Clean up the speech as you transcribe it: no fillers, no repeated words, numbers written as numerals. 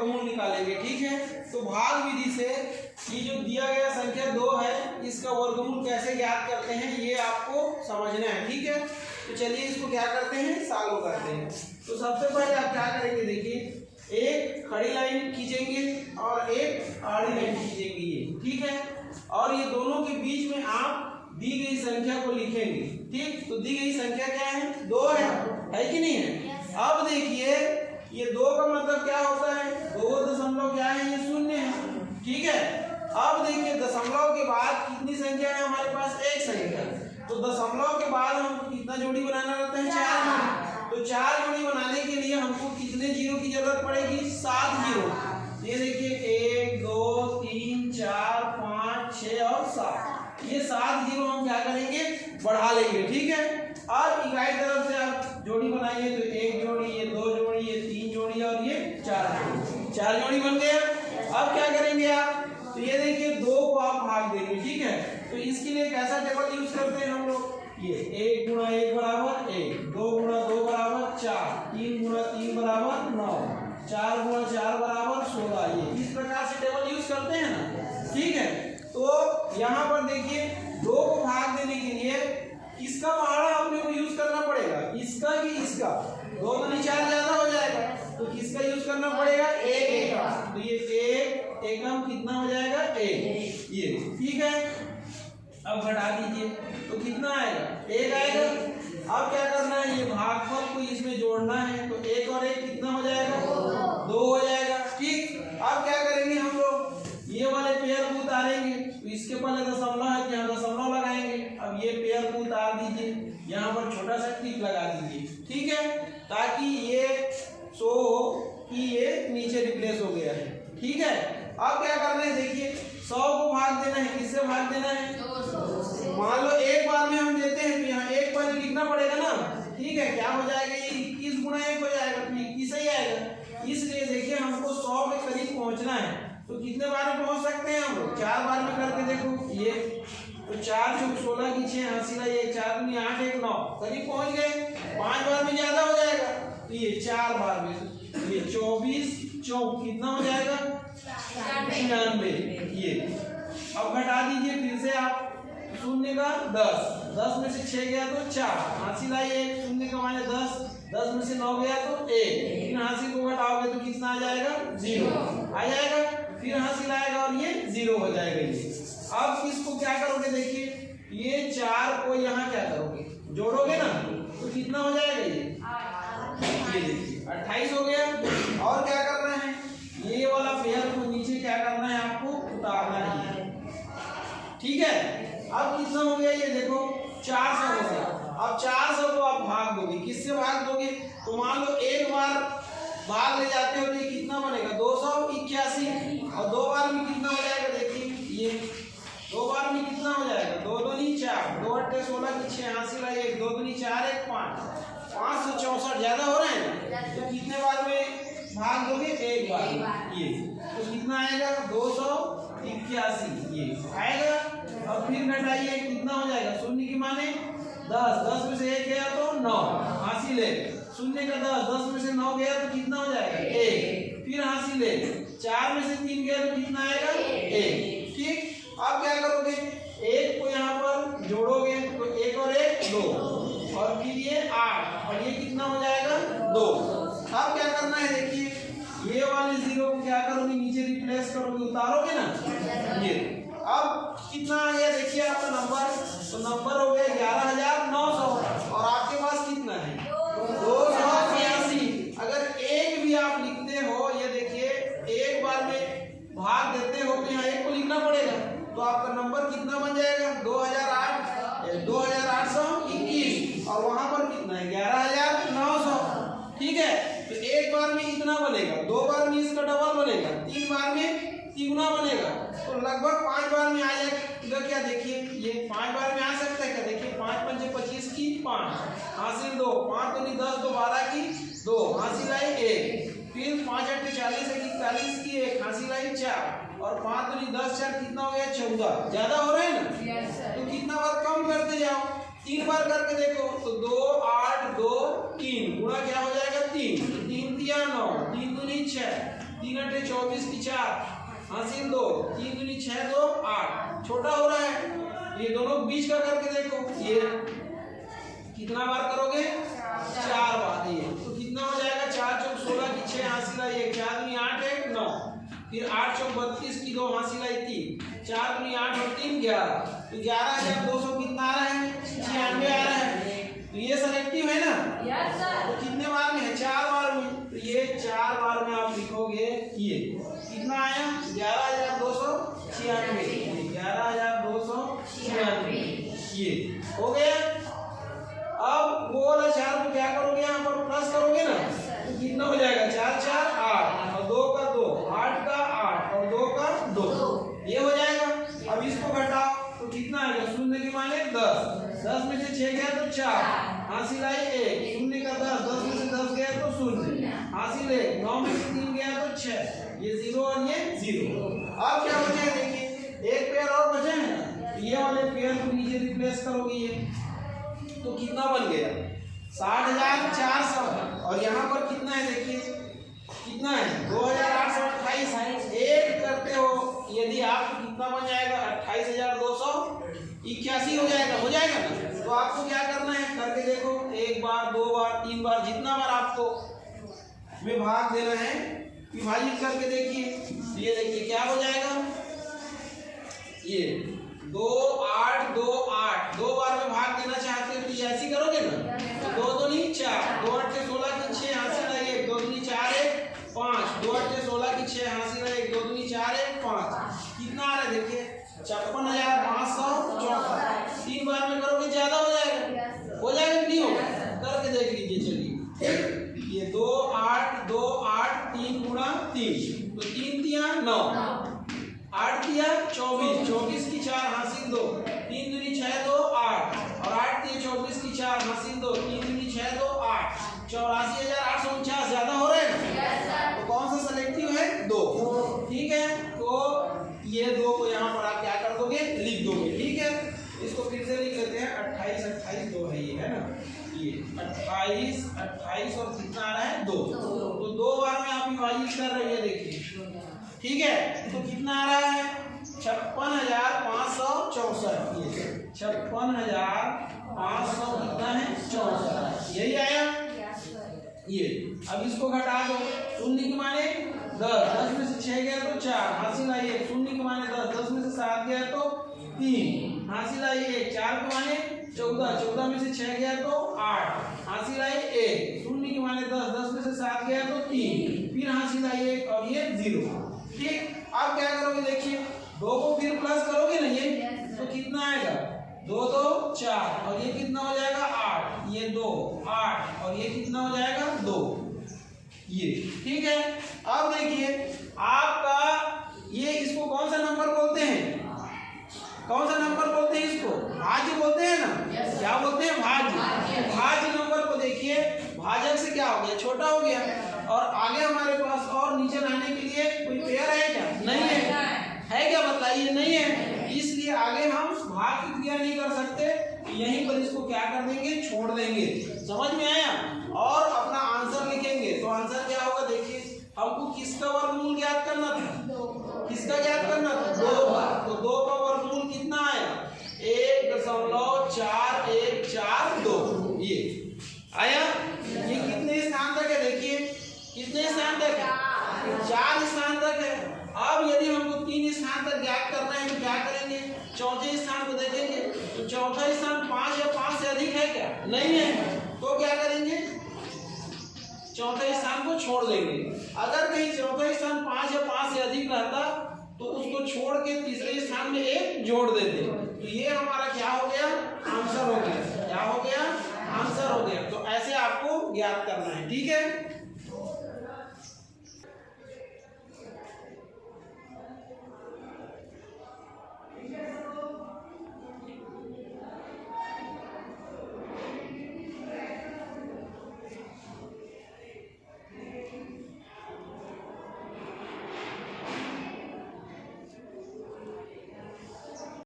वर्गमूल निकालेंगे। ठीक है, तो भाग विधि से ये जो दिया गया संख्या 2 है इसका वर्गमूल कैसे ज्ञात करते हैं ये आपको समझना है। ठीक है, तो चलिए इसको क्या करते हैं, सॉल्व करते हैं। तो सबसे पहले आप क्या करेंगे, देखिए एक खड़ी लाइन खींचेंगे और एक आड़ी लाइन खींचेंगे ये। ठीक है, और ये दोनों के बीच में आप दी गई संख्या को लिखेंगे। ठीक, तो दी गई संख्या क्या है, 2 है कि नहीं है। अब देखिए ये 2 का मतलब क्या होता है, 2 दशमलव क्या है, ये 0 है। ठीक है, अब देखिए दशमलव के बाद कितनी संख्या है हमारे पास, एक संख्या। तो दशमलव के बाद हमको कितना जोड़ी बनाना रहता है, 4 जोड़ी। तो 4 जोड़ी बनाने के लिए हमको कितने जीरो की जरूरत पड़ेगी, 7 जीरो। ये देखिए 1 2 3 4 5 6 और 7, ये 7 जीरो हम क्या करेंगे, बढ़ा लेंगे। ठीक है, अब इकाई तरफ से आप जोड़ी बनाइए तो 1 जोड़ी, ये 2 जोड़ी, ये 3 जोड़ी और ये 4 जोड़ी, 4 जोड़ी बन गया। अब क्या करेंगे आप, तो ये देखिए 2 को आप भाग देंगे। ठीक है, तो इसके लिए कैसा टेबल यूज करते हैं हम लोग, ये 1 गुणा 1 बराबर 1, 2 गुणा 2 बराबर 4, 3 गुणा 3 बराबर 9, 4 गुणा 4 बराबर 16। ये इस प्रकार से टेबल यूज करते हैं ना। ठीक है, तो यहाँ पर देखिए 2 को भाग देने के लिए किसका पहाड़ा अपने को यूज करना पड़ेगा, इसका कि इसका, 2 दूनी 4 ज्यादा हो जाएगा, तो किसका यूज करना पड़ेगा, 1 एकम। तो ये 1 एकम कितना हो जाएगा, 1 ये। ठीक है, अब घटा दीजिए तो कितना आएगा, 1 आएगा। अब क्या करना है, ये भागफल को इसमें जोड़ना है, तो 1 और 1 कितना हो जाएगा, 2 हो जाएगा। ठीक, अब क्या करेंगे हम लोग, ये वाले पेयर को उतारेंगे, तो इसके पहले दशमलव है तो यहाँ दशमलव लगाएंगे। अब ये पेयर को उतार दीजिए, यहाँ पर छोटा सा टिक लगा दीजिए। ठीक है, ताकि ये शो हो कि ये नीचे रिप्लेस हो गया है। ठीक है, अब क्या करना है, देखिए 100 को भाग देना है, किससे भाग देना है, मान लो एक बार में हम देते हैं तो यहाँ एक बार लिखना पड़ेगा ना। ठीक है, क्या हो जाएगा, ये 21 गुणा 1 हो जाएगा, तो 21 ही आएगा। इसलिए देखिए हमको 100 के करीब पहुंचना है, तो कितने बार में पहुंच सकते हैं हम लोग, 4 बार में करके देखो। ये तो 4 चौक 16 की 6 हासिल है, ये 4 दूनी 8 1 9, करीब पहुंच गए। 5 बार में ज्यादा हो जाएगा, तो ये 4 बार में, ये 24 चौक कितना हो जाएगा, 99। ये अब घटा दीजिए फिर से आप, शून्य का 10, 10 में से 6 गया तो 4, हासिल आई 1, शून्य का माने 10, 10 में से 9 गया तो 1, इन हासिल को घटाओगे तो कितना आ जाएगा, 0 आ जाएगा। फिर हासिल आएगा और ये 0 हो जाएगा ये। अब इसको क्या करोगे, देखिए ये 4 को यहाँ क्या करोगे, जोड़ोगे ना, तो कितना हो जाएगा ये देखिए 28 हो गया। और क्या करना है, ये वाला पेयर को नीचे क्या करना है, आपको उतारना है। ठीक है, अब कितना हो गया, ये देखो 400 हो गया। अब 400 को आप भाग दोगे, किससे भाग दोगे, तो मान लो एक बार भाग ले जाते हो तो ये कितना बनेगा, 281, और 2 बार में कितना हो जाएगा, देखिए ये 2 बार में कितना हो जाएगा, 2 दूनी 4, 2 8 16 की 6 हासिल है 1, 2 दूनी 4 1 5, 564 ज्यादा हो रहे हैं। तो कितने बार में भाग दोगे, एक बार। ये तो कितना आएगा, 281 ये आएगा। अब फिर घटाइए, कितना हो जाएगा, शून्य की माने 10, 10 में से 1 गया तो 9 हासिल है, शून्य का 10, 10 में से 9 गया तो कितना हो जाएगा, 1, फिर हासिल है, 4 में से 3 गया तो कितना आएगा, 1। ठीक, अब क्या करोगे, 1 को यहाँ पर जोड़ोगे तो 1 और 1 2, और फिर ये 8, और ये कितना हो जाएगा, 2। अब क्या करना है, देखिए ये वाले 0 को क्या करोगे, नीचे रिप्लेस करोगे, उतारोगे ना। ये अब कितना आ गया, देखिए आपका नंबर, तो नंबर हो गया 11,900, और आपके पास कितना है, 282। अगर एक भी आप लिखते हो, ये देखिए एक बार में भाग देते हो तो यहाँ 1 को लिखना पड़ेगा, तो आपका नंबर कितना बन जाएगा, 2821, और वहां पर कितना है, 11,900। ठीक है, तो एक बार में इतना बनेगा, 2 बार में इसका डबल बनेगा, 3 बार में तिगुना बनेगा, तो लगभग 5 बार में आ जाएगा। क्या देखिए ये 5 बार में आ सकता है क्या, देखिए 5 पंचे 25 की 5 हासिल 2, 5 दूनी 10, 2 12 की 2 हासिल आई 1, फिर 5 8 40 41 की 1 हासिल आई 4, और 5 दूनी 10 4 कितना हो गया, 14। ज्यादा हो रहे हैं ना, तो कितना बार कम करते जाओ, 3 बार करके देखो, तो 2 8 2 3 गुणा क्या हो जाएगा, 3, 3 3 9, 3 दूनी 6, 3 अट्ठे 24 की 4 हासिल 2, 3 दूनी 6 2 8, छोटा हो रहा है। ये दोनों बीच का करके देखो, ये कितना बार करोगे 4 बार। ये तो कितना हो जाएगा 4 चौक 16 की 6 हासिल आई 1, 4 दूनी 8 1 9, फिर 8 चौक 32 की 2 हासिल आई 3, 4 दूनी 8 और 3 11, तो 11200 कितना आ रहा है 96 आ रहा है। तो ये सेलेक्टिव है ना, तो कितने बार में है 4 बार में, तो ये 4 बार में आप लिखोगे ये कितना आया 11296, 11296 ये हो गया। अब वो वाला 4 को क्या करोगे यहाँ पर प्लस करोगे ना, तो कितना हो जाएगा 4 4 8 और 2 का 2 8 का 8 और 2 का 2, ये हो जाएगा। अब इसको घटाओ तो कितना आएगा, शून्य के माने 10 में से 6 गया तो 4 हासिल आई 1, शून्य का 10 में से 10 गया तो 0 हासिल 1, 9 में से 3 गया तो 6, ये 0 और ये 0। अब क्या बचे हैं देखिए, एक पेयर और बचे हैं ना, ये वाले पेयर को नीचे रिप्लेस करोगे ये, तो कितना बन गया 60,400 और यहाँ पर कितना है देखिए, कितना है 2828। एक करते हो यदि आप कितना बन जाएगा 28,281 हो जाएगा ना। तो आपको क्या करना है करके देखो, 1 बार 2 बार 3 बार जितना बार आपको विभाग देना है विभाजित करके देखिए। ये देखिए क्या हो जाएगा, ये 2 8 2 8 2 बार में भाग देना चाहते हो तो ऐसी करोगे ना, तो 2 दूनी 4, 2 अट्ठे 16 की 6 हासिल है 1, 2 दूनी 4 1 5, 2 अट्ठे 16 की 6 हासिल है 1, 2 दूनी 4 1 5, कितना आ रहा है देखिए 56,564। 3 बार में करोगे ज्यादा हो जाएगा कि नहीं होगा, करके देख लीजिए। चलिए ये 2 8 2 8 3 गुणा 3, तो 3 दिया 9, 8 दिया 24, 24 की 4 हासिल 2, 3 दूनी 6 2 8 और 8 दिए 24 की 4 हासिल 2, 3 दूनी 6 2 8, 84,849 ज्यादा हो रहे हैं। तो कौन सा सेलेक्टिव है 2, ठीक है। तो ये 2 को यहाँ पर आप क्या कर दोगे लिख दोगे, ठीक है। इसको फिर से लिख लेते हैं 28 28 2 है ये, है ना, ये 28 28 और कितना आ रहा है 2, तो 2 बार में आप विभाजित कर रहे हैं देखिए, ठीक है। तो कितना आ रहा है 56,564, ये 56,500 कितना है 64, यही आया ये। अब इसको घटा दो, शून्य के माने 10 में से 6 गया तो 4 हासिल आई 1, शून्य के माने 10 में से 7 गया तो 3 हासिल आई 1, 4 के माने 14 में से 6 गया तो 8 हासिल आई 1, शून्य के माने 10 में से 7 गया तो 3 फिर हासिल आई 1 और ये 0, ठीक। अब क्या करोगे देखिए, 2 को फिर प्लस करोगे ना ये, तो कितना आएगा 2 2 4 और ये कितना हो जाएगा 8, ये 2 8 और ये कितना हो जाएगा 2, ये ठीक है। अब देखिए आपका ये इसको कौन सा नंबर बोलते हैं, कौन सा नंबर बोलते हैं इसको, भाज्य बोलते हैं ना, क्या बोलते हैं भाज्य। भाज्य नंबर को देखिए, भाजक से क्या हो गया छोटा हो गया, और आगे हमारे पास और नीचे लाने के लिए कोई पेयर है क्या, नहीं है क्या बताइए, नहीं है, इसलिए आगे हम भाग की क्रिया नहीं कर सकते, यहीं पर इसको क्या कर देंगे छोड़ देंगे। समझ में आया, और अपना आंसर लिखेंगे। तो आंसर क्या होगा देखिए, हमको किसका वर्गमूल ज्ञात करना था, किसका ज्ञात करना था 2 का, तो 2 का वर्गमूल कितना आया 1.4142, ये आया। ये कितने स्थान तक है देखिए, कितने स्थान तक है 4 स्थान तक है। अब यदि हमको 3 स्थान तक ज्ञात करना है तो क्या करेंगे, चौथे स्थान को देखेंगे, तो चौथा स्थान 5 या 5 से अधिक है क्या, नहीं है, तो क्या करेंगे चौथे स्थान को छोड़ देंगे। अगर कहीं चौथा स्थान 5 या 5 से अधिक रहता तो उसको छोड़ के तीसरे स्थान में 1 जोड़ देते, तो ये हमारा क्या हो गया आंसर हो गया, क्या हो गया आंसर हो गया। तो ऐसे आपको ज्ञात करना है, ठीक है।